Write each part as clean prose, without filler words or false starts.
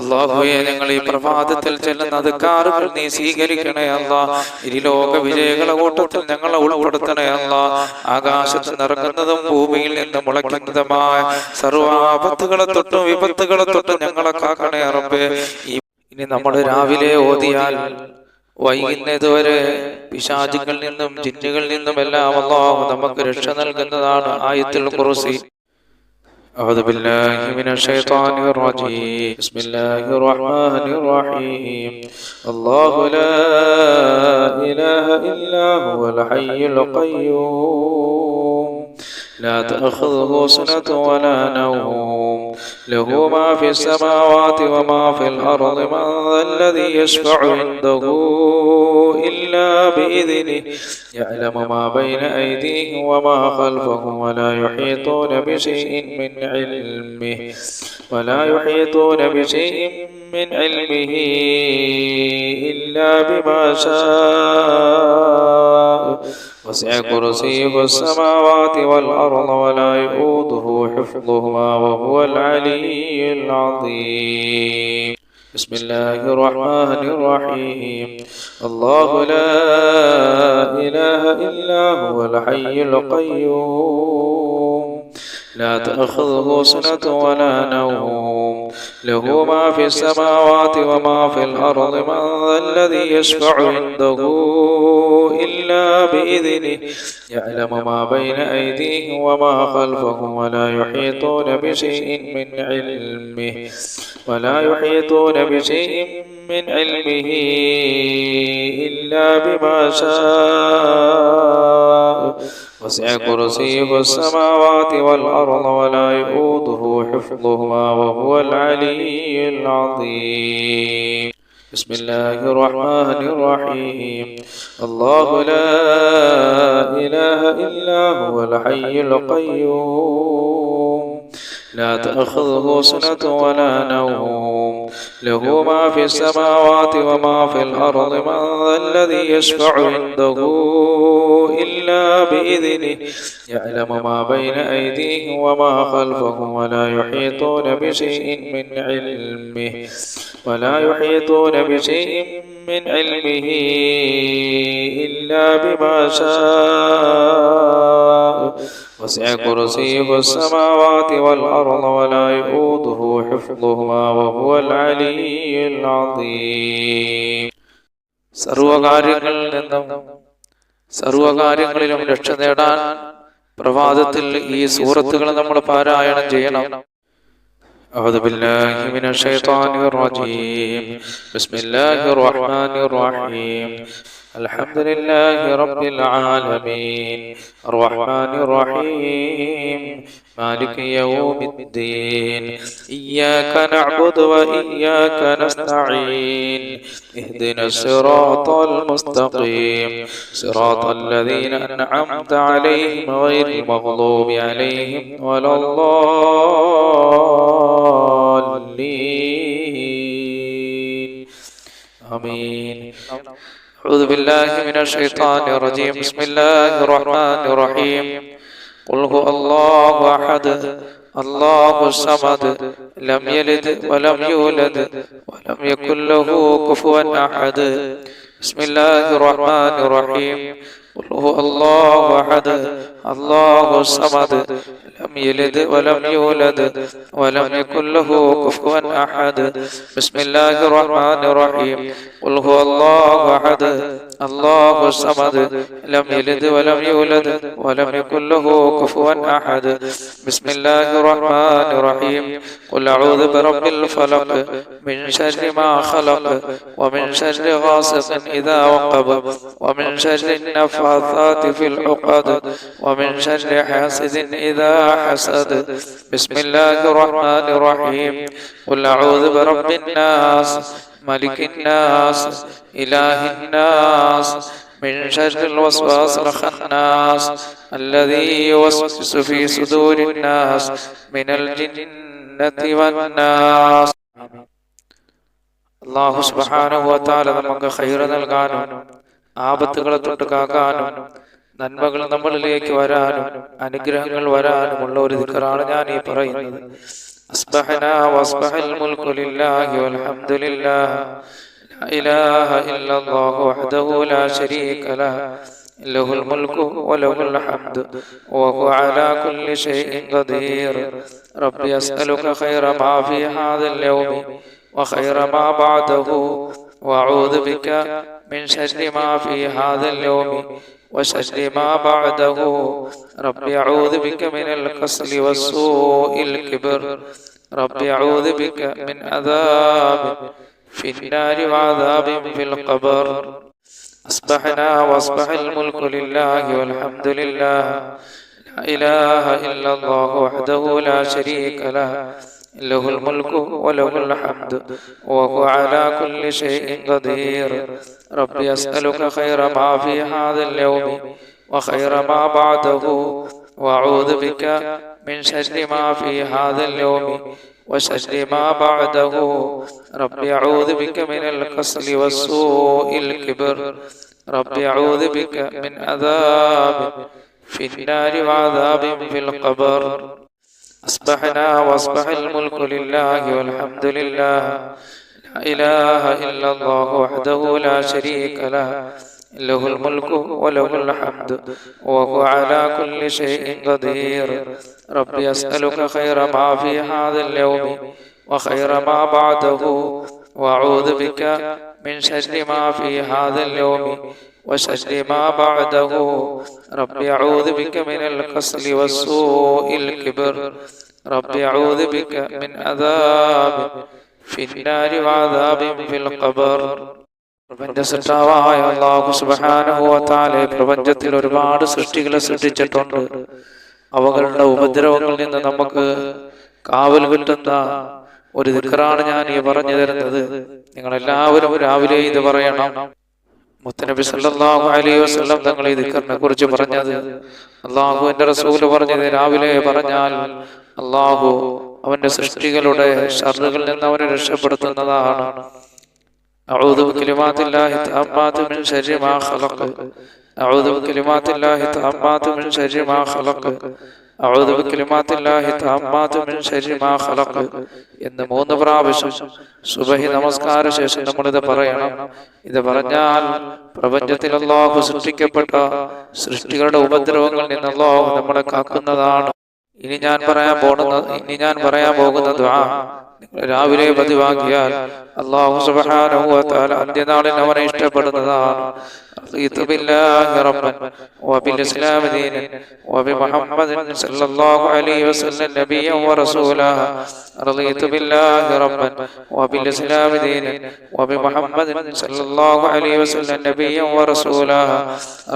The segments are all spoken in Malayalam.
അല്ലാഹുവേ, ഞങ്ങൾ ഈ പ്രഭാതത്തിൽ ചെല്ലുന്ന അദ്കാറുകൾ നീ സ്വീകരിക്കണേ അല്ലാഹ്. ഇരുലോക വിജയികളുടെ കൂട്ടത്തിൽ ഞങ്ങളെ ഉൾപ്പെടുത്തണേ അല്ലാഹ്. ആകാശത്ത് നിറങ്ങുന്നതും ഭൂമിയിൽ നിന്ന് മുളയ്ക്കുന്നതുമായ സർവ്വ ആപത്തുകളെ തൊട്ടും വിപത്തുകളെ തൊട്ടും ഞങ്ങളെ കാക്കണേ റബ്ബേ. ഇനി നമ്മൾ രാവിലെ ഓതിയാൽ വൈകുന്നതുവരെ പിശാചുകളിൽ നിന്നും ജിന്നുകളിൽ നിന്നും എല്ലാം അല്ലാഹു നമുക്ക് രക്ഷ നൽകുന്നതാണ് ആയത്തുൽ ഖുർസി. أعوذ بالله من الشيطان الرجيم. بسم الله الرحمن الرحيم. الله لا إله إلا هو الحي القيوم لا تأخذه سنة ولا نوم له ما في السماوات وما في الأرض من ذا الذي يشفع عنده إلا بإذنه يعلم ما بين أيديهم وما خلفهم ولا يحيطون بشيء من علمه إلا بما شاء وسع كرسيه السماوات والأرض ولا يؤوده حفظهما وهو العلي العظيم. بسم الله الرحمن الرحيم. الله لا إله إلا هو الحي القيوم لا تأخذه سنة ولا نوم له ما في السماوات وما في الأرض من ذا الذي يشفع عنده إلا بإذنه يعلم ما بين أيديهم وما خلفهم ولا يحيطون بشيء من علمه إلا بما شاء وسع كرسيه السماوات والأرض ولا يؤوده حفظهما وهو العلي العظيم. بسم الله الرحمن الرحيم. الله لا إله إلا هو الحي القيوم لا تأخذه سنة ولا نوم له ما في السماوات وما في الأرض من ذا الذي يشفع عنده إلا بإذنه يعلم ما بين أيديهم وما خلفهم ولا يحيطون بشيء من علمه إلا بما شاء وسع كرسيه السماوات والأرض ولا يؤوده حفظهما وهو العلي العظيم. സർവകാര്യങ്ങളിലും രക്ഷ നേടാൻ പ്രഭാതത്തിൽ ഈ സൂറത്തുകൾ നമ്മൾ പാരായണം ചെയ്യണം. أعوذ بالله من الشيطان الرجيم. بسم الله الرحمن الرحيم. الحمد لله رب العالمين الرحمن الرحيم مالك يوم الدين إياك نعبد وإياك نستعين اهدنا الصراط المستقيم صراط الذين أنعمت عليهم غير المغضوب عليهم ولا الضالين آمين. أعوذ بالله من الشيطان الرجيم. بسم الله الرحمن الرحيم. قل هو الله أحد الله الصمد لم يلد ولم يولد ولم يكن له كفوا أحد. بسم الله الرحمن الرحيم. قل هو الله أحد الله الصمد لم يلد ولم يولد ولم يكن له كفوا أحد. بسم الله الرحمن الرحيم. قل هو الله أحد الله الصمد لم يلد ولم يولد ولم يكن له كفوا أحد. بسم الله الرحمن الرحيم. قل أعوذ برب الفلق من شر ما خلق ومن شر غاسق إذا وقب ومن شر النفاثات في العقد ومن شر حاسد إذا حسد. بسم الله الرحمن الرحيم. قل أعوذ برب الناس ملك الناس إله الناس من شر الوسواس الخناس الذي يوسوس في صدور الناس من الجنة والناس. അല്ലാഹു സുബ്ഹാനഹു വ തആല നമുക്ക് ഖൈർ നൽകാനും ആപത്തുകളെ തൊട്ട് കാക്കാനും നന്മകൾ നമ്മളിലേക്ക് വരാനും അനുഗ്രഹങ്ങൾ വരാനുമുള്ള ഒരു ദിക്റാണ് ഞാൻ ഈ പറയുന്നത്. أصبحنا وأصبح الملك لله والحمد لله، لا إله إلا الله وحده لا شريك له، له الملك وله الحمد وهو على كل شيء قدير. ربي أسألك خير ما في هذا اليوم وخير ما بعده، وأعوذ بك من شر ما في هذا اليوم وشر ما بعده. ربي أعوذ بك من الكسل والسوء الكبر. ربي أعوذ بك من عذاب في النار وعذاب في القبر. أصبحنا وأصبح الملك لله والحمد لله، لا إله إلا الله وحده لا شريك له، له الملك وله الحمد وهو على كل شيء قدير. ربي أسألك خير ما في هذا اليوم وخير ما بعده، وأعوذ بك من شر ما في هذا اليوم وشر ما بعده. ربي أعوذ بك من الكسل والسوء الكبر. ربي أعوذ بك من عذاب في النار وعذاب في القبر. أصبحنا وأصبح الملك لله والحمد لله، لا إله إلا الله وحده لا شريك له، له الملك وله الحمد وهو على كل شيء قدير. ربي أسألك خير ما في هذا اليوم وخير ما بعده، وأعوذ بك من شر ما في هذا اليوم وشر ما بعده. ربي أعوذ بك من الكسل والسوء الكبر. ربي أعوذ بك من عذاب في النار وعذاب في القبر. പ്രപഞ്ചസൃഷ്ടാവായ അല്ലാഹു സുബ്ഹാനഹു വ തആല പ്രപഞ്ചത്തിൽ ഒരുപാട് സൃഷ്ടികളെ സൃഷ്ടിച്ചിട്ടുണ്ട്. അവകളുടെ ഉപദ്രവങ്ങളിൽ നിന്ന് നമുക്ക് കാവൽ കിട്ടുന്ന ഒരു ദിക്റാണ് ഞാൻ ഈ പറഞ്ഞു തരുന്നത്. നിങ്ങളെല്ലാവരും രാവിലെ ഇത് പറയണം. മുത്തനബി സല്ലല്ലാഹു അലൈഹി വസല്ലം തങ്ങൾ ഈ ദിക്റിനെ കുറിച്ച് പറഞ്ഞത്, അല്ലാഹുവിന്റെ റസൂൽ പറഞ്ഞത്, രാവിലെ പറഞ്ഞാൽ അല്ലാഹു അവന്റെ സൃഷ്ടികളുടെ ശർറുകളിൽ നിന്ന് അവനെ രക്ഷപ്പെടുത്തുന്നതാണ്. അഊദു ബികലിമാത്തില്ലാഹി തഅമ്മാതു മിൻ ശർരി മാ ഖലഖ്, അഊദു ബികലിമാത്തില്ലാഹി തഅമ്മാതു മിൻ ശർരി മാ ഖലഖ്, അഊദു ബികലിമാത്തില്ലാഹി തഅമ്മാതു മിൻ ശർരി മാ ഖലഖ് എന്ന് 3 പ്രാവശ്യം സുബഹി നമസ്കാര ശേഷം നമ്മളിത് പറയണം. ഇത് പറഞ്ഞാൽ പ്രപഞ്ചത്തിൽ അല്ലാഹു സൃഷ്ടിക്കപ്പെട്ട സൃഷ്ടികളുടെ ഉപദ്രവങ്ങളിൽ നിന്ന് അല്ലാഹു നമ്മളെ കാക്കുന്നതാണ്. ഇനി ഞാൻ പറയാൻ പോകുന്ന ദുആ രാവിലെ പതിവാക്കിയാൽ അല്ലാഹു സുബ്ഹാനഹു വ തആല അന്ത്യനാളിൽ അവനെ ഇഷ്ടപ്പെടുന്നതാണ്. റളിതു ബില്ലാഹി റബ്ബൻ വബിൽ ഇസ്ലാമി ദീനൻ വബിമുഹമ്മദിൻ സല്ലല്ലാഹു അലൈഹി വസല്ലം നബിയ്യൻ വറസൂലഹ. റളിതു ബില്ലാഹി റബ്ബൻ വബിൽ ഇസ്ലാമി ദീനൻ വബിമുഹമ്മദിൻ സല്ലല്ലാഹു അലൈഹി വസല്ലം നബിയ്യൻ വറസൂലഹ.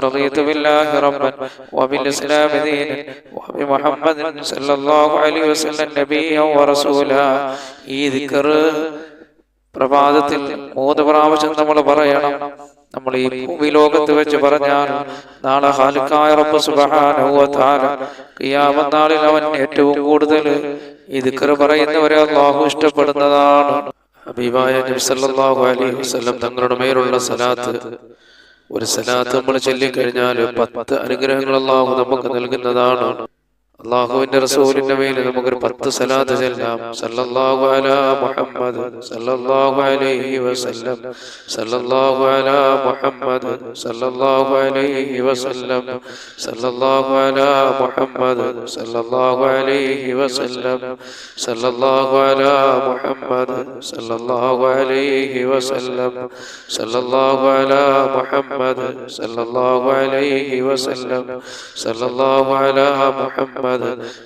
റളിതു ബില്ലാഹി റബ്ബൻ വബിൽ ഇസ്ലാമി ദീനൻ വബിമുഹമ്മദിൻ സല്ലല്ലാഹു അലൈഹി വസല്ലം നബിയ്യൻ വറസൂലഹ. ഈ ദിക്ർ പ്രഭാതത്തിൽ 3 പ്രാവശ്യം നമ്മൾ പറയണം. നമ്മൾ ഈ ഭൂമിലോകത്ത് വെച്ച് പറഞ്ഞാൽ നാളെ ഖാലിഖായ റബ്ബ് സുബ്ഹാനഹു വ തആല ഖിയാമത്ത് നാളിൽ അവൻ ഏറ്റവും കൂടുതൽ ഈ ദിക്ർ പറയുന്നവരെ അല്ലാഹു ഇഷ്ടപ്പെടുന്നതാണ്. ഹബീബായ നബി സല്ലല്ലാഹു അലൈഹി വസല്ലം തങ്ങളുടെ മേലുള്ള സലാത്ത്, ഒരു സലാത്ത് നമ്മൾ ചൊല്ലിക്കഴിഞ്ഞാൽ 10 അനുഗ്രഹങ്ങൾ അല്ലാഹു നമുക്ക് നൽകുന്നതാണ്. അല്ലാഹുവിന്റെ റസൂലിന്റെ മേൽ നമുക്കൊരു 10 സലാത്ത് ചൊല്ലാം. സല്ലല്ലാഹു അലാ മുഹമ്മദ് സല്ലല്ലാഹു അലൈഹി വസല്ലം, സല്ലല്ലാഹു അലാ മുഹമ്മദ് സല്ലല്ലാഹു അലൈഹി വസല്ലം, സല്ലല്ലാഹു അലാ മുഹമ്മദ് സല്ലല്ലാഹു അലൈഹി വസല്ലം, സല്ലല്ലാഹു അലാ മുഹമ്മദ് സല്ലല്ലാഹു അലൈഹി വസല്ലം, സല്ലല്ലാഹു അലാ മുഹമ്മദ് സല്ലല്ലാഹു അലൈഹി വസല്ലം, സല്ലല്ലാഹു അലാ മുഹമ്മദ്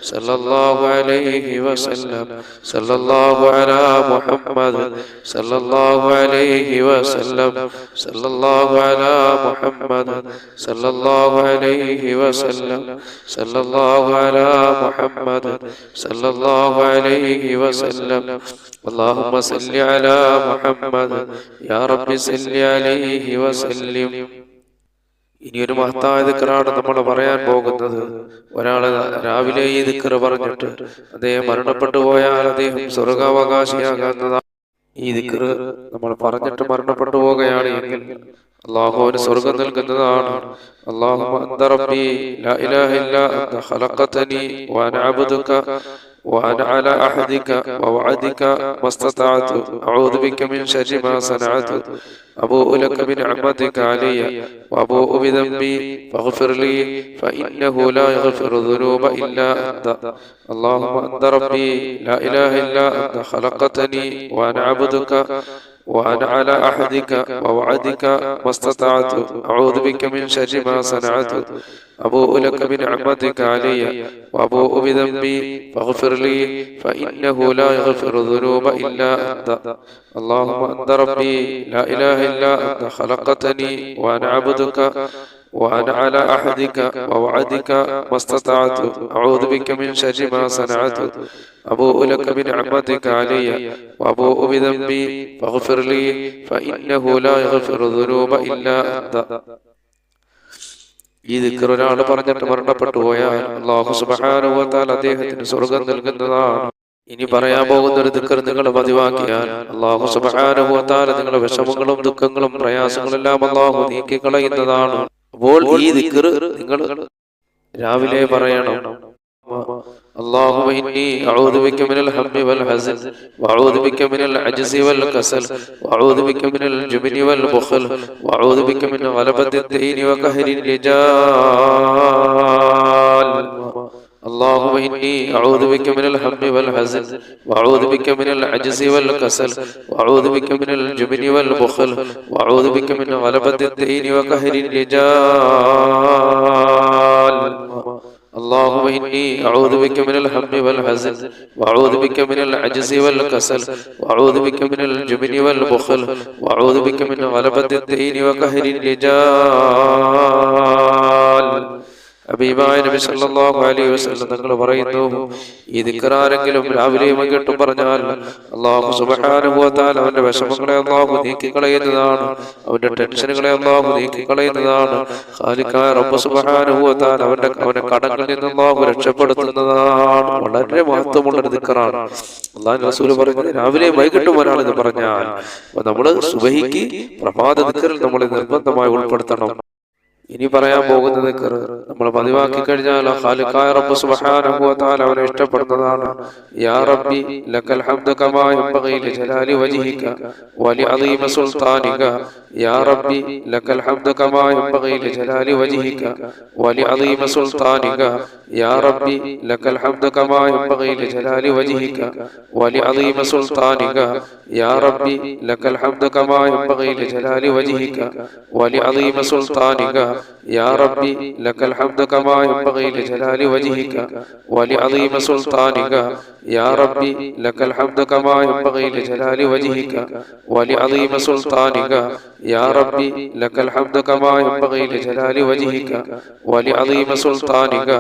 സല്ലല്ലാഹു അലൈഹി വസല്ലം, സല്ലല്ലാഹു അലാ മുഹമ്മദ് സല്ലല്ലാഹു അലൈഹി വസല്ലം, സല്ലല്ലാഹു അലാ മുഹമ്മദ് സല്ലല്ലാഹു അലൈഹി വസല്ലം, സല്ലല്ലാഹു അലാ മുഹമ്മദ് സല്ലല്ലാഹു അലൈഹി വസല്ലം. اللهم صل على محمد يا رب صل عليه وسلم. ഇനിയൊരു മഹത്തായ ദിക്റാണ് നമ്മൾ പറയാൻ പോകുന്നത്. ഒരാള് രാവിലെ ഈ ദിക്ർ പറഞ്ഞിട്ട് അദ്ദേഹം മരണപ്പെട്ടു പോയാൽ അദ്ദേഹം സ്വർഗാവകാശിയാകുന്നതാണ്. ഈ ദിക്ർ നമ്മൾ പറഞ്ഞിട്ട് മരണപ്പെട്ടു പോകുകയാണ് എങ്കിൽ അല്ലാഹു അവന് സ്വർഗം നൽകുന്നതാണ്. അല്ലാഹുമ്മ അന്ത റബ്ബി ലാ ഇലാഹ ഇല്ലാ അന്ത ഖലഖതനി വഅന അബ്ദുക وأنا على عهدك ووعدك ما استطعت أعوذ بك من شر ما صنعت أبوء لك بنعمتك علي وأبوء بذنبي فاغفر لي فإنه لا يغفر الذنوب إلا أنت اللهم أنت ربي لا إله إلا أنت خلقتني وأنا عبدك وأنا على عهدك ووعدك ما استطعت أعوذ بك من شر ما صنعت أبوء لك بنعمتك علي وأبوء بذنبي فاغفر لي فإنه لا يغفر الذنوب إلا أنت اللهم أنت ربي لا إله إلا أنت خلقتني وأنا عبدك وأنا على عهدك ووعدك ما استطعت أعوذ بك من شر ما صنعت أبوء لك بنعمتك علي وأبوء بذنبي فاغفر لي فإنه لا يغفر الذنوب إلا أنت. ഈ ദിക്ർ ഒരാൾ പറഞ്ഞിട്ട് മരണപ്പെട്ടു പോയാൽ അല്ലാഹു സുബ്ഹാനഹു വ തആല അദ്ദേഹത്തിന് സ്വർഗ്ഗം നൽകുന്നതാണ്. ഇനി പറയാൻ പോകുന്ന ഒരു ദിക്ർ നിങ്ങൾ പതിവാക്കിയാൽ അല്ലാഹു സുബ്ഹാനഹു വ തആല നിങ്ങളുടെ വിഷമങ്ങളും ദുഃഖങ്ങളും പ്രയാസങ്ങളും എല്ലാം അല്ലാഹു നീക്കി കളയുന്നതാണ്. അപ്പോൾ ഈ ദിക്ർ നിങ്ങൾ രാവിലെ പറയണം. اللهم إني أعوذ بك من الهم والحزن وأعوذ بك من العجز والكسل وأعوذ بك من الجبن والبخل وأعوذ بك من غلبة الدين وقهر الرجال اللهم إني أعوذ بك من الهم والحزن وأعوذ بك من العجز والكسل وأعوذ بك من الجبن والبخل وأعوذ بك من غلبة الدين وقهر الرجال اللهم إني أعوذ بك من الهم والحزن وأعوذ بك من العجز والكسل وأعوذ بك من الجبن والبخل وأعوذ بك من غلبة الدين وقهر الرجال. ഹബീബായ നബി സല്ലല്ലാഹു അലൈഹി വസല്ലം തങ്ങൾ പറയുന്നു, ഈ ദിക്ർ ആരെങ്കിലും രാവിലെയും വൈകിട്ടും പറഞ്ഞാൽ അല്ലാഹു സുബ്ഹാനഹു വ തആല അവന്റെ വിഷമങ്ങളെ അല്ലാഹു നീക്കി കളയുന്നതാണ്, അവന്റെ ടെൻഷനുകളെ അല്ലാഹു നീക്കി കളയുന്നതാണ്. ഖാലിഖായ റബ്ബ് സുബ്ഹാനഹു വ തആല അവന്റെ കടങ്ങളിൽ നിന്ന് അല്ലാഹു രക്ഷപ്പെടുത്തുന്നതാണ്. വളരെ മഹത്വമുള്ള ഒരു ദിക്റാണ്. അല്ലാഹുവിന്റെ റസൂൽ പറയുന്നത് രാവിലെയും വൈകിട്ടും ഒരാൾ ഇത് പറഞ്ഞാൽ നമ്മൾ സുബഹിക്ക് പ്രഭാത ദിക്റിൽ നമ്മൾ നിർബന്ധമായി ഉൾപ്പെടുത്തണം. ഇനി പറയാൻ പോകുന്നത് ദിക്ർ നമ്മൾ പതിവാക്കി കഴിഞ്ഞാൽ ഖാലിഖായ റബ്ബ് സുബ്ഹാനഹു വ തആല അവനെ ഇഷ്ടപ്പെടുന്നതാണ്. യാ റബ്ബി ലക്കൽ ഹംദു കമാ യൻബഗി ലിജലാലി വജ്ഹിക വലിഅദീമ സുൽത്താനിക യാ റബ്ബി ലക്കൽ ഹംദു കമാ യൻബഗി ലിജലാലി വജ്ഹിക വലിഅദീമ സുൽത്താനിക യാ റബ്ബി ലക്കൽ ഹംദു കമാ യൻബഗി ലിജലാലി വജ്ഹിക വലിഅദീമ സുൽത്താനിക യാ റബ്ബി ലക്കൽ ഹംദു കമാ യൻബഗി ലിജലാലി വജ്ഹിക വലിഅദീമ സുൽത്താനിക يا ربي لك الحمد كما ينبغي لجلال وجهك ولعظيم سلطانك يا ربي لك الحمد كما ينبغي لجلال وجهك ولعظيم سلطانك يا ربي لك الحمد كما ينبغي لجلال وجهك ولعظيم سلطانك.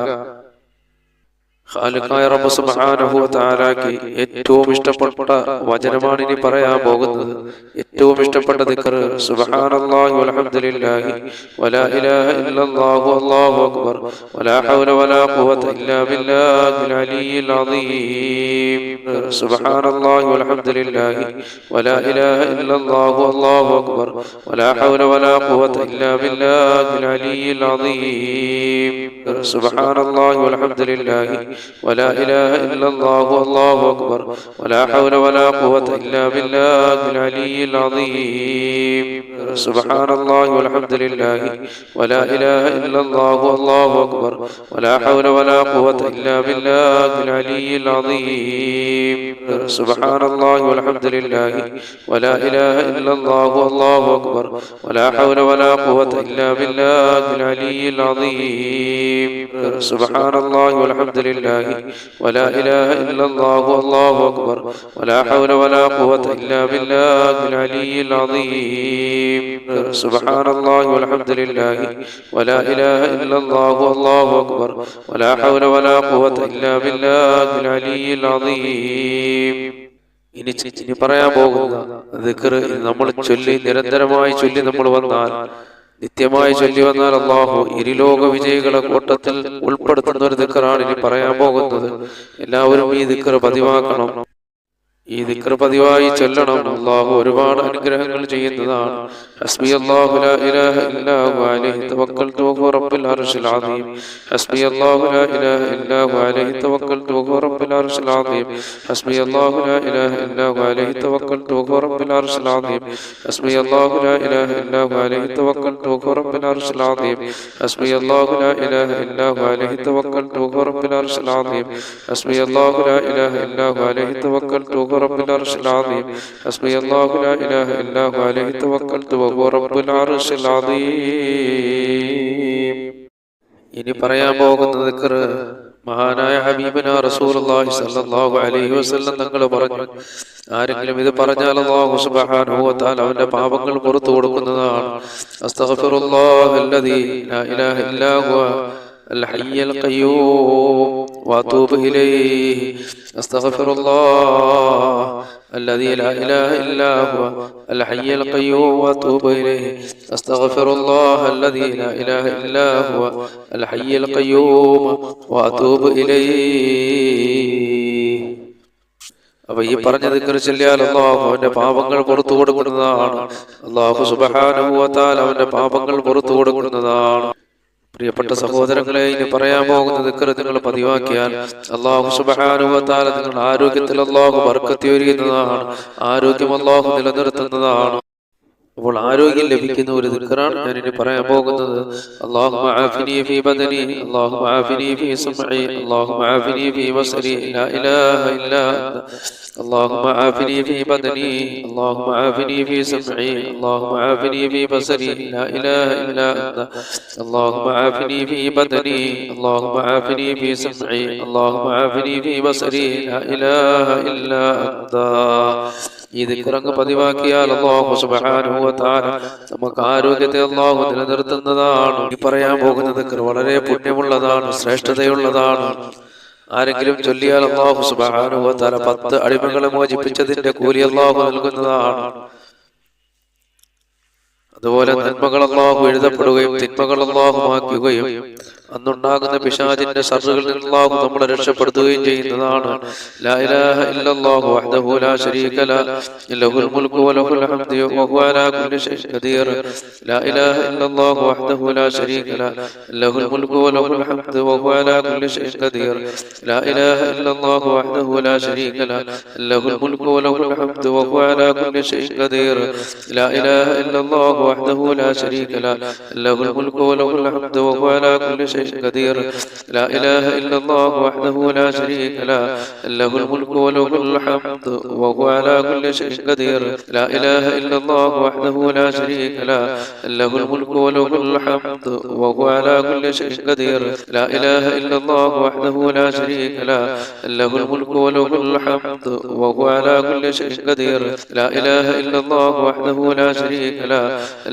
ഖാലിഖായ റബ്ബ് സുബ്ഹാനഹു വ തആലയ്ക്ക് ഏറ്റവും ഇഷ്ടപ്പെട്ട വചനമാണ് ഇനി പറയാൻ പോകുന്നത്. ഏറ്റവും ഇഷ്ടപ്പെട്ട ദിക്ർ സുബ്ഹാനല്ലാഹി വൽഹംദുലില്ലാഹി വലാ ഇലാഹ ഇല്ലല്ലാഹു അല്ലാഹു അക്ബർ വലാ ഹൗല വലാ ഖുവത ഇല്ലാ ബില്ലാഹിൽ അലിയ്യിൽ അദീം. സുബ്ഹാനല്ലാഹി വൽഹംദുലില്ലാഹി വലാ ഇലാഹ ഇല്ലല്ലാഹു അല്ലാഹു അക്ബർ വലാ ഹൗല വലാ ഖുവത ഇല്ലാ ബില്ലാഹിൽ അലിയ്യിൽ അദീം. സുബ്ഹാനല്ലാഹി വൽഹംദുലില്ലാഹി ولا إله إلا الله والله أكبر ولا حول ولا قوة إلا بالله العلي العظيم. سبحان الله والحمد لله ولا إله إلا الله والله أكبر ولا حول ولا قوة إلا بالله العلي العظيم. سبحان الله والحمد لله ولا إله إلا الله والله أكبر ولا حول ولا قوة إلا بالله العلي العظيم. سبحان الله والحمد لله ولا إله إلا الله والله أكبر ولا حول ولا قوة إلا بالله العلي العظيم. سبحان الله والحمد لله ولا إله إلا الله والله أكبر ولا حول ولا قوة إلا بالله العلي العظيم. ഇനി പറയാൻ പോകുന്ന ദിക്ർ നമ്മൾ ചൊല്ലി നിരന്തരമായി ചൊല്ലി നമ്മൾ വന്നാൽ നിത്യമായി ചൊല്ലി വന്നാൽ അല്ലാഹു ഇരുലോക വിജയികളെ കൂട്ടത്തിൽ ഉൾപ്പെടുത്തുന്ന ഒരു ദിക്റാണ് ഇനി പറയാൻ പോകുന്നത്. എല്ലാവരും ഈ ദിക്ർ പതിവാക്കണം. ഈ ദിക്ർ പതിവായി ചൊല്ലണം. അല്ലാഹു ഒരുപാട് അനുഗ്രഹങ്ങൾ ചെയ്യുന്നതാണ്. ഹസ്ബിയല്ലാഹു ലാ ഇലാഹ ഇല്ലാ ഹു അലൈഹി തവക്കൽതു വഹുവ റബ്ബുൽ അർശിൽ അദീം. ഹസ്ബിയല്ലാഹു ലാ ഇലാഹ ഇല്ലാ ഹു അലൈഹി തവക്കൽതു വഹുവ റബ്ബുൽ അർശിൽ അദീം. ഹസ്ബിയല്ലാഹു ലാ ഇലാഹ ഇല്ലാ ഹു അലൈഹി തവക്കൽതു വഹുവ റബ്ബുൽ അർശിൽ അദീം. ഹസ്ബിയല്ലാഹു ലാ ഇലാഹ ഇല്ലാ ഹു അലൈഹി തവക്കൽതു വഹുവ റബ്ബുൽ അർശിൽ അദീം. ഹസ്ബിയല്ലാഹു ലാ ഇലാഹ ഇല്ലാ ഹു അലൈഹി തവക്കൽതു വഹുവ റബ്ബുൽ അർശിൽ അദീം. ഹസ്ബിയല്ലാഹു ലാ ഇലാഹ ഇല്ലാ ഹു അലൈഹി തവക്കൽതു വഹുവ റബ്ബുൽ അർശിൽ അദീം. ഹസ്ബിയല്ലാഹു ലാ ഇലാഹ ഇല്ലാ ഹു അലൈഹി തവക്കൽതു വഹുവ റബ്ബുൽ അർശിൽ അദീം. ഇനി പറയാൻ പോകുന്ന ദിക്ർ മഹാനായ ഹബീബനാ റസൂലുള്ളാഹി സ്വല്ലല്ലാഹു അലൈഹി വസല്ലം തങ്ങൾ പറഞ്ഞു, ആരെങ്കിലും ഇത് പറഞ്ഞാൽ അല്ലാഹു സുബ്ഹാനഹു വ തആല അവന്റെ പാപങ്ങൾ പുറത്തു കൊടുക്കുന്നതാണ്. അസ്തഗ്ഫിറുല്ലാഹല്ലദീ ലാ ഇലാഹ ഇല്ലാ ഹുവ അൽ ഹയ്യുൽ ഖയ്യൂം വഅതൂബു ഇലൈഹി. അസ്തഗ്ഫിറുല്ലാഹല്ലദീ ലാ ഇലാഹ ഇല്ലാ ഹുവ അൽ ഹയ്യുൽ ഖയ്യൂം വഅതൂബു ഇലൈഹി. അസ്തഗ്ഫിറുല്ലാഹല്ലദീ ലാ ഇലാഹ ഇല്ലാ ഹുവ അൽ ഹയ്യുൽ ഖയ്യൂം വഅതൂബു ഇലൈഹി. അപ്പൊ ഈ പറഞ്ഞ ദിക്ർ ചൊല്ലിയാൽ അല്ലാഹു അവന്റെ പാപങ്ങൾ പുറത്തു കൊടുക്കുന്നതാണ്. അല്ലാഹു സുബ്ഹാനഹു വ തആല അവന്റെ പാപങ്ങൾ പുറത്തു കൊടുക്കുന്നതാണ്. പ്രിയപ്പെട്ട സഹോദരങ്ങളെ, ഇനി പറയാൻ പോകുന്ന ദിക്ർ നിങ്ങൾ പതിവാക്കിയാൽ അല്ലാഹു സുബ്ഹാനഹു വ തആല നിങ്ങളുടെ ആരോഗ്യത്തിൽ അല്ലാഹു ബർക്കത്ത് ചൊരിയുന്നതാണ്. ആരോഗ്യം അല്ലാഹു നിലനിർത്തുന്നതാണ്. അപ്പോൾ ആരോഗ്യം ലഭിക്കുന്ന ഒരു ദിക്റാണ് ഞാൻ ഇനി പറയാൻ പോകുന്നത്. അല്ലാഹുമ്മ ആഫിനി ഫീ ബദനി, അല്ലാഹുമ്മ ആഫിനി ഫീ സമഇ, അല്ലാഹുമ്മ ആഫിനി ഫീ ബസരി, ലാ ഇലാഹ ഇല്ലാ അന്ത. اللهم عافني في بدني، اللهم عافني في سمعي، اللهم عافني في بصري، لا إله إلا أنت. اللهم عافني في بدني، اللهم عافني في سمعي، اللهم عافني في بصري، لا إله إلا أنت. ഈ ദിക്റങ്ങ് പതിവാക്കിയാൽ അല്ലാഹു സുബ്ഹാനഹു വ തആല നമുക്ക് ആരോഗ്യത്തെ അല്ലാഹു നിലനിർത്തുന്നതാണ്. ഈ പറയാൻ പോകുന്ന ദിക്ർ വളരെ പുണ്യമുള്ളതാണ്, ശ്രേഷ്ഠതയുള്ളതാണ്. ആരെങ്കിലും ചൊല്ലിയാൽ അല്ലാഹു സുബ്ഹാനഹു വ തആല 10 അടിമകളെ മോചിപ്പിച്ചതിന്റെ കൂലി അല്ലാഹു നൽകുന്നതാണ്. അതുപോലെ നന്മകൾ അല്ലാഹു എഴുതപ്പെടുകയും തിന്മകൾ അല്ലാഹു മായ്ക്കുകയും അന്നുണ്ടാകുന്ന പിശാചിന്റെ ശർറുകളിൽ അല്ലാഹു നമ്മളെ രക്ഷപ്പെടുത്തുകയും ചെയ്യുന്നതാണ്. ലാ ഇലാഹ ഇല്ലല്ലാഹു വഹ്ദഹു ലാ ശരീക ലഹു ലഹുൽ മുൽക്കു വലഹുൽ ഹംദു വഹുവ അലാ കുല്ലി ഷൈഇൻ ഖദീർ. ലാ ഇലാഹ ഇല്ലല്ലാഹു വഹ്ദഹു ലാ ശരീക ലഹു ലഹുൽ മുൽക്കു വലഹുൽ ഹംദു വഹുവ അലാ കുല്ലി ഷൈഇൻ ഖദീർ. ലാ ഇലാഹ ഇല്ലല്ലാഹു വഹ്ദഹു ലാ ശരീക ലഹു ലഹുൽ മുൽക്കു വലഹുൽ ഹംദു വഹുവ അലാ കുല്ലി ഷൈഇൻ ഖദീർ. ലാ ഇലാഹ ഇല്ലല്ലാഹു വഹ്ദഹു ലാ ശരീക ലഹു ലഹുൽ മുൽക്കു വലഹുൽ ഹംദു വഹുവ അലാ കുല്ലി ഷൈഇൻ قدير. لا إله إلا الله وحده لا شريك له له الملك وله الحمد وهو على كل شيء قدير. لا إله إلا الله وحده لا شريك له له الملك وله الحمد وهو على كل شيء قدير. لا إله إلا الله وحده لا شريك له له الملك وله الحمد وهو على كل شيء قدير. لا إله إلا الله وحده لا شريك له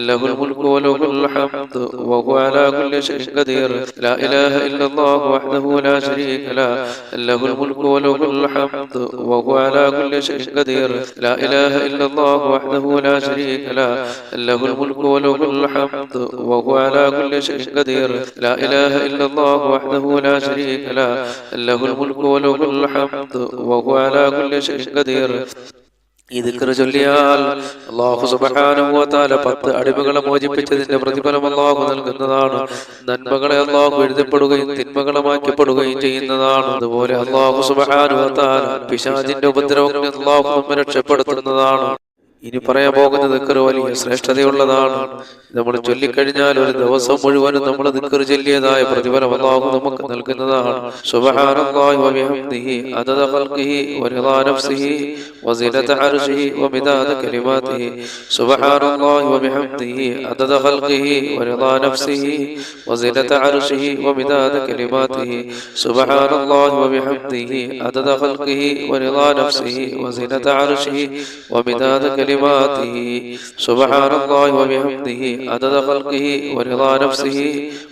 له الملك وله الحمد وهو على كل شيء قدير. لا إله إلا الله وحده لا شريك له له الملك وله الحمد وهو على كل شيء قدير. لا إله إلا الله وحده لا شريك له له الملك وله الحمد وهو على كل شيء قدير. لا إله إلا الله وحده لا شريك له له الملك وله الحمد وهو على كل شيء قدير. ഈ ദിക്ർ ചൊല്ലിയാൽ അല്ലാഹു സുബ്ഹാനഹു വ തആല 10 അടിമകളെ മോചിപ്പിച്ചതിന്റെ പ്രതിഫലം അല്ലാഹു നൽകുന്നതാണ്. നന്മകളെ അല്ലാഹു എഴുതപ്പെടുകയും തിന്മകളെ മായ്ക്കപ്പെടുകയും ചെയ്യുന്നതാണ്. അതുപോലെ അല്ലാഹു സുബ്ഹാനഹു വ തആല പിശാചിന്റെ ഉപദ്രവങ്ങളിൽ അല്ലാഹു നമ്മെ രക്ഷപ്പെടുത്തുന്നതാണ്. ഇനി പറയാൻ പോകുന്ന ദിക്ർ വലിയ ശ്രേഷ്ഠതയുള്ളതാണ്. നമ്മൾ ചൊല്ലിക്കഴിഞ്ഞാൽ ഒരു ദിവസം മുഴുവനും നമ്മൾ ദിക്ർ ചൊല്ലിയതായ പ്രതിഫലം അല്ലാഹു നമുക്ക് നൽകുന്നതാണ്. സുബ്ഹാനല്ലാഹി വ ബിഹംദിഹി അദദ ഖൽഖിഹി വ റിദാ നഫ്സിഹി വ സിനത അർശിഹി വ മിദാദ കലിമാതിഹി. സുബ്ഹാനല്ലാഹി വ ബിഹംദിഹി അദദ ഖൽഖിഹി വ റിദാ നഫ്സിഹി വ സിനത അർശിഹി വ മിദാദ കലിമാതിഹി. സുബ്ഹാനല്ലാഹി വ ബിഹംദിഹി അദദ ഖൽഖിഹി വ റിദാ നഫ്സിഹി വ സിനത അർശിഹി വ മിദാദ كلماته. سبحان الله وبحمده عدد خلقه ورضا نفسه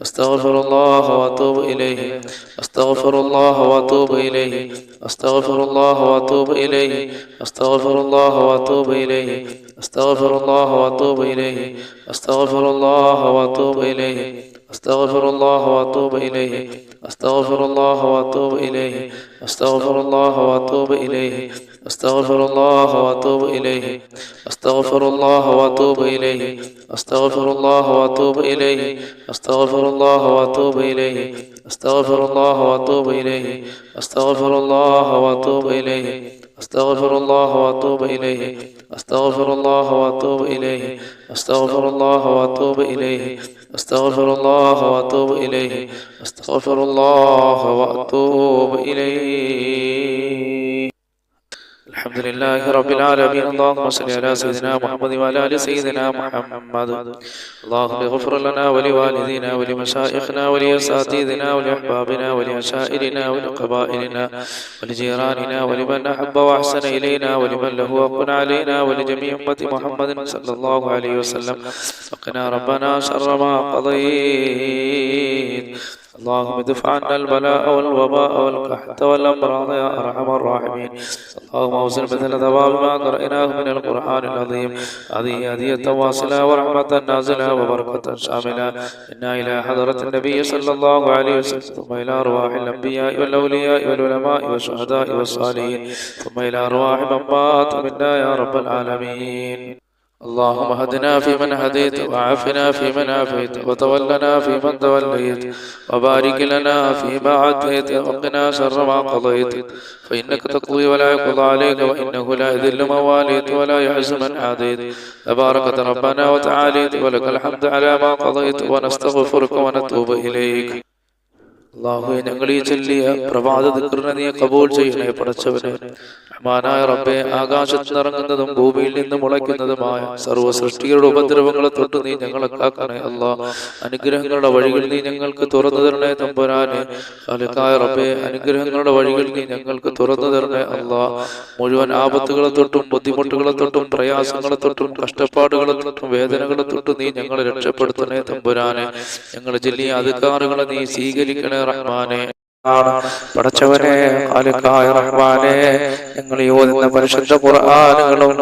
أستغفر الله وأتوب إليه أستغفر الله وأتوب إليه أستغفر الله وأتوب إليه أستغفر الله وأتوب إليه أستغفر الله وأتوب إليه أستغفر الله وأتوب إليه أستغفر الله وأتوب إليه أستغفر الله وأتوب إليه أستغفر الله وأتوب إليه أستغفر الله وأتوب إليه أستغفر الله وأتوب إليه أستغفر الله وأتوب إليه أستغفر الله وأتوب إليه أستغفر الله وأتوب إليه أستغفر الله وأتوب إليه أستغفر الله وأتوب إليه أستغفر الله وأتوب إليه أستغفر الله وأتوب إليه أستغفر الله وأتوب إليه أستغفر الله وأتوب إليه. الحمد لله رب العالمين. اللهم صل على سيدنا محمد وعلى آل سيدنا محمد. اللهم اغفر لنا ولوالدينا ولمشايخنا ولأساتذتنا ولأحبابنا ولعشائرنا ولقبائلنا ولجيراننا ولمن أحب وأحسن إلينا ولمن له حق علينا ولجميع أمة محمد صلى الله عليه وسلم. وقنا ربنا شر ما قضيت. اللهم ادفع عنا البلاء والوباء والقحط والأمراض يا أرحم الراحمين. اللهم اوزن مثل ثواب ما قرأناه من القرآن العظيم هذه هدية واصلة ورحمة نازلة وبركة شاملة إنا إلى حضرة النبي صلى الله عليه وسلم ثم إلى أرواح الأنبياء والأولياء والعلماء والشهداء والصالحين ثم إلى أرواح من مات منا يا رب العالمين. اللهم هدنا فيمن هديت وعافنا فيمن عافيت وتولنا فيمن توليت وبارك لنا فيما عافيت وقنا شر ما قضيت فإنك تقضي ولا يقضى عليك وإنه لا يذل من واليت ولا يعز من عاديت تباركت ربنا وتعاليت ولك الحمد على ما قضيت ونستغفرك ونتوب إليك. അല്ലാഹുവേ, ഞങ്ങൾ ഈ ചൊല്ലിയ പ്രഭാത ദിക്റിനെ നീ ഖബൂൽ ചെയ്യണേ പടച്ചവനെ. റഹ്മാനായ റബ്ബേ, ആകാശത്ത് നിറങ്ങുന്നതും ഭൂമിയിൽ നിന്ന് മുളയ്ക്കുന്നതുമായ സർവ്വ സൃഷ്ടികളുടെ ഉപദ്രവങ്ങളെ തൊട്ട് നീ ഞങ്ങളെ കാക്കണേ അല്ലാഹ്. അനുഗ്രഹങ്ങളുടെ വഴികൾ നീ ഞങ്ങൾക്ക് തുറന്നു തരണേ തമ്പുരാനെ. ഖാലിഖായ റബ്ബേ, അനുഗ്രഹങ്ങളുടെ വഴികൾ നീ ഞങ്ങൾക്ക് തുറന്നു തരണേ അല്ലാഹ്. മുഴുവൻ ആപത്തുകളെ തൊട്ടും ബുദ്ധിമുട്ടുകളെ തൊട്ടും പ്രയാസങ്ങളെ തൊട്ടും കഷ്ടപ്പാടുകളെ തൊട്ടും വേദനകളെ തൊട്ടും നീ ഞങ്ങളെ രക്ഷപ്പെടുത്തണേ തമ്പുരാനെ. ഞങ്ങൾ ചൊല്ലിയ അധികാറുകളെ നീ സ്വീകരിക്കണേ റഹ്മാനെ. പടച്ചവനെ, ഖാലിഖായ റഹ്മാനെ, ഞങ്ങൾ ഓതുന്ന പരിശുദ്ധ ഖുർആനുകളും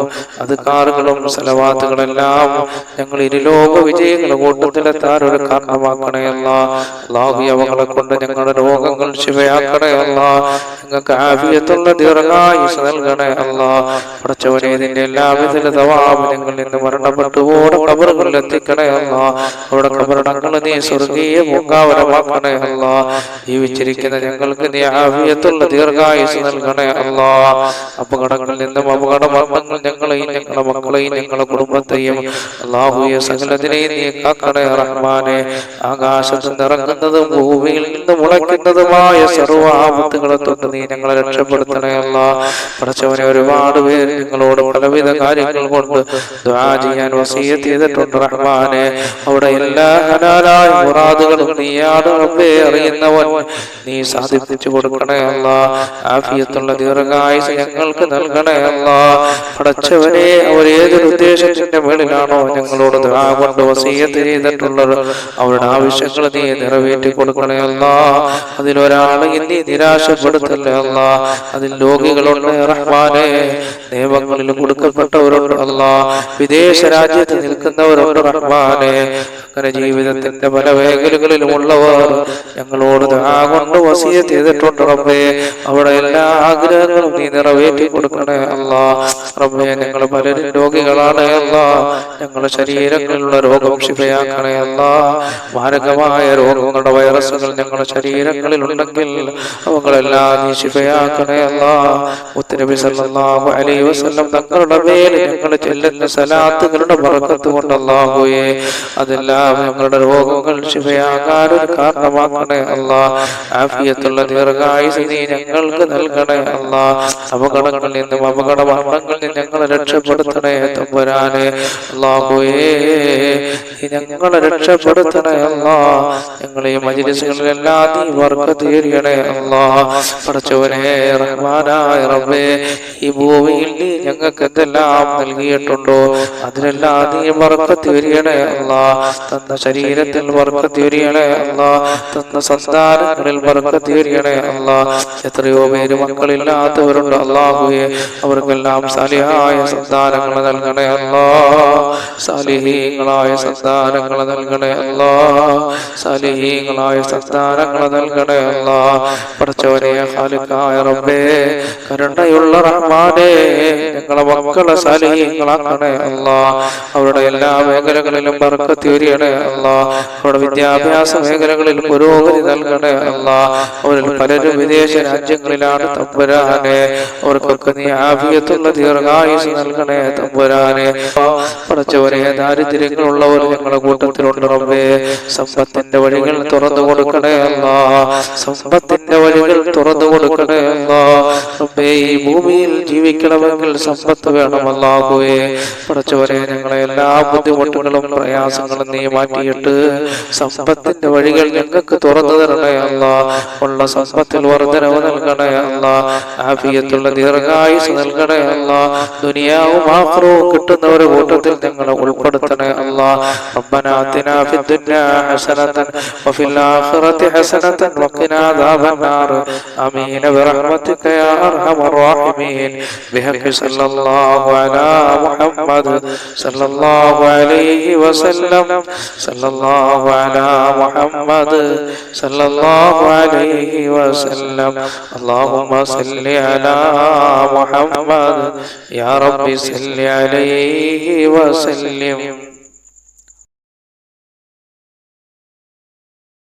അദ്കാറുകളും സലവാത്തുകളെല്ലാം ഞങ്ങൾ ഇരുലോക വിജയങ്ങളുടെ കൂട്ടത്തിലെത്താൻ ഒരു കാരണമാക്കണേ അല്ലാഹ്. അല്ലാഹു, അവകളെ കൊണ്ട് ഞങ്ങളുടെ രോഗങ്ങൾ ശിവയാക്കണേ അല്ലാഹ്. ഞങ്ങൾക്ക് ആഫിയത്തുള്ള ദീർഘായുസ്സ് നൽകണേ അല്ലാഹ്. പടച്ചവനെ, ഇതിന്റെ എല്ലാവിധ തവാബ് ഞങ്ങളിൽ നിന്ന് മരണപ്പെട്ടു ഓടെ ഖബറുകളിൽ എത്തിക്കണേ അല്ലാഹ്. അവിടെ ഖബറടങ്ങൾ നീ സ്വർഗീയ പൂങ്കാവനമാക്കണേ അല്ലാഹ്. ജീവിച്ചിരിക്കുന്ന ഞങ്ങൾക്ക് നീ ആഫിയത്തുള്ള ദീർഘായുസ്സ് നൽകണേ അല്ലാഹ്. അപകടങ്ങളിൽ നിന്നും അപകട മരണങ്ങൾ ഞങ്ങളെയും ഞങ്ങളുടെ മക്കളെയും ഞങ്ങളുടെ കുടുംബത്തെയും അല്ലാഹുവേ സകലതിനെയും നീ കാക്കണേ റഹ്മാനെ. ആകാശത്ത് നിറങ്ങുന്നതും ഭൂമിയിൽ നിന്ന് മുളയ്ക്കുന്നതുമായ സർവ്വ ആപത്തുകളെ തൊട്ട് നീ ഞങ്ങളെ രക്ഷപ്പെടുത്തണേ അല്ലാഹ്. പടച്ചവനെ, ഒരുപാട് പേര് ഞങ്ങളോട് പലവിധ കാര്യങ്ങൾ കൊണ്ട് ദുആ ചെയ്യാൻ വസിയ്യത്ത് ചെയ്തിട്ടുണ്ട് റഹ്മാനെ. അവിടെ എല്ലാ ഹലാലായ മുറാദുകളും നീയാണ് റബ്ബേ അറിയുന്നവൻ. നീ സാധിപ്പിച്ചു കൊടുക്കണേ അല്ലാഹ്. ആഫിയത്തുള്ള ദീർഘായുസ്സ് ഞങ്ങൾക്ക് നൽകണേ അല്ലാഹ്. പടച്ചവനെ, അവർ ഏതൊരു ഉദ്ദേശത്തിന്റെ മേളിലാണോ ഞങ്ങളോട് ദുആ കൊണ്ട് വസിയ്യത്ത് ചെയ്തിട്ടുള്ളത് അവരുടെ ആവശ്യങ്ങൾ നീ നിറവേറ്റി കൊടുക്കണേ അല്ലാഹ്. അതിലൊരാളെ നീ നിരാശപ്പെടുത്തല്ലേ അല്ലാഹ്. അതിൽ രോഗികളുണ്ട് റഹ്മാനെ, നിയമങ്ങളിൽ കൊടുക്കപ്പെട്ടവരുണ്ട് അല്ലാഹ്, വിദേശ രാജ്യത്ത് നിൽക്കുന്നവരുണ്ട് റഹ്മാനെ. അങ്ങനെ ജീവിതത്തിന്റെ പല മേഖലകളിലുമുള്ളവർ ഞങ്ങളോട് ദുആ കൊണ്ട് വസിയ്യത്ത് ചെയ്തിട്ടുണ്ട് റബ്ബേ. അവിടെ എല്ലാ ആഗ്രഹങ്ങളും നീ നിറവേറ്റി കൊടുക്കണേ അല്ലാഹ്. റബ്ബേ, ഞങ്ങൾ പലരും രോഗികളാണ് അല്ലാഹ്. ഞങ്ങളുടെ ശരീരങ്ങളിലുള്ള രോഗം ശിഫയാക്കണേ അല്ലാഹ്. മാരകമായ രോഗങ്ങളുടെ വൈറസുകൾ ഞങ്ങളുടെ ശരീരങ്ങളിൽ ഉണ്ടെങ്കിൽ അവകളെല്ലാം നീ ശിഫയാക്കണേ അല്ലാഹ്. മുത്തുനബി സല്ലല്ലാഹു അലൈഹി വസല്ലം തങ്ങളുടെ മേൽ ഞങ്ങൾ ചൊല്ലുന്ന സലാത്തുകളുടെ ബറക്കത്ത് കൊണ്ട് അല്ലാഹുവേ അതെല്ലാം ഞങ്ങളുടെ രോഗങ്ങൾ ശിഫയാകാൻ ഒരു കാരണമാക്കണേ അല്ലാഹ്. ആഫിയത്തുള്ള ദീർഘായുസ്സ് നീ ഞങ്ങൾക്ക് നൽകണേ അല്ലാഹ്. അപകടങ്ങളിൽ നിന്നും അപകട മരണങ്ങളിൽ നിന്ന് ഞങ്ങളെ രക്ഷപ്പെടുത്തണേ തമ്പുരാനെ. അല്ലാഹുവേ, ഞങ്ങളെ രക്ഷപ്പെടുത്തണേ അല്ലാഹ്. ഞങ്ങളെ മജ്‌ലിസുകളിലെല്ലാം നീ ബർക്കത്ത് ചെയ്യണേ അല്ലാഹ്. പടച്ചവനെ, റഹ്മാനായ റബ്ബേ, ഈ ഭൂമിയിൽ നീ ഞങ്ങൾക്ക് എന്തെല്ലാം നൽകിയിട്ടുണ്ടോ അതിലെല്ലാം നീ ബർക്കത്ത് ചെയ്യണേ അല്ലാഹ്. തന്ന ശരീരത്തിൽ ആരോഗ്യത്തിൽ ബർക്കത്ത് ചൊരിയണേ അല്ലാഹ്. തന്ന സന്താനങ്ങളിൽ ബർക്കത്ത് ചൊരിയണേ അല്ലാഹ്. എത്രയോ പേര് മക്കളില്ലാത്തവരുണ്ട് അല്ലാഹുവേ, അവർക്കെല്ലാം സാലിഹായ സന്താനങ്ങൾ നൽകണേ അല്ലാഹ്. സാലിഹീങ്ങളായ സന്താനങ്ങൾ നൽകണേ അല്ലാഹ്. സാലിഹീങ്ങളായ സന്താനങ്ങൾ നൽകണേ അല്ലാഹ്. പടച്ചവനെ ഖാലിഖായ റബ്ബേ, കരുണയുള്ള റഹ്മാനേ, ഞങ്ങളെ മക്കളെ സാലിഹീങ്ങളാക്കണേ അല്ലാഹ്. അവരുടെ എല്ലാ മേഖലകളിലും ബർക്കത്ത് ചൊരിയണേ അല്ലാഹ്. അവരുടെ വിദ്യാഭ്യാസ മേഖലകളിൽ പുരോഗതി നൽകണേ അല്ലാഹ്. അവരിൽ പലരും വിദേശ രാജ്യങ്ങളിലാണ് തമ്പുരാനെ, അവർക്കൊക്കെ നീ ആഫിയത്തുള്ള ദീർഘായുസ് നൽകണേ തമ്പുരാനെ. പടച്ചവനെ ദാരിദ്ര്യങ്ങളുള്ളവർ ഞങ്ങളുടെ കൂട്ടത്തിലുണ്ട് റബ്ബേ, സമ്പത്തിന്റെ വഴികൾ തുറന്നു കൊടുക്കണേ അല്ലാഹ്. സമ്പത്തിന്റെ വഴികൾ തുറന്നു കൊടുക്കണേ അല്ലാഹ്. റബ്ബേ, ഈ ഭൂമിയിൽ ജീവിക്കണമെങ്കിൽ സമ്പത്ത് വേണം അല്ലാഹുവേ. പടച്ചവനെ ഞങ്ങളെ എല്ലാ ബുദ്ധിമുട്ടുകളും പ്രയാസങ്ങളും നീ മാറ്റിയിട്ട് സമ്പത്തിന്റെ വഴികൾ ഞങ്ങൾക്ക് തുറന്നു തരണേ അല്ലാഹ്. ഉള്ള സമ്പത്തിൽ വർദ്ധനവ് നൽകണേ അല്ലാഹ്. ആഫിയത്തുള്ള ദീർഘായുസ് നൽകണേ അല്ലാഹ്. ദുനിയാവും ആഖിറവും കിട്ടുന്നവരുടെ കൂട്ടത്തിൽ ഞങ്ങളെ ഉൾപ്പെടുത്തണേ അല്ലാഹ്. റബ്ബനാ ആതിനാ ഫിദ്ദുനിയാ ഹസനതൻ വഫിൽ ആഖിറതി ഹസനതൻ വഖിനാ അദാബന്നാർ. ആമീൻ ബിറഹ്മതിക യാ അർഹമർ റഹീമീൻ. ബിഹഖി സല്ലല്ലാഹു അലാ മുഹമ്മദ് സല്ലല്ലാഹു അലൈഹി വസല്ലം. സല്ലല്ലാഹു അലാ മുഹമ്മദ് സല്ലല്ലാഹു അലൈഹി വസല്ലം. അല്ലാഹുമ്മ സല്ലി അലാ മുഹമ്മദ് യാ റബ്ബി സല്ലി അലൈഹി വസല്ലം.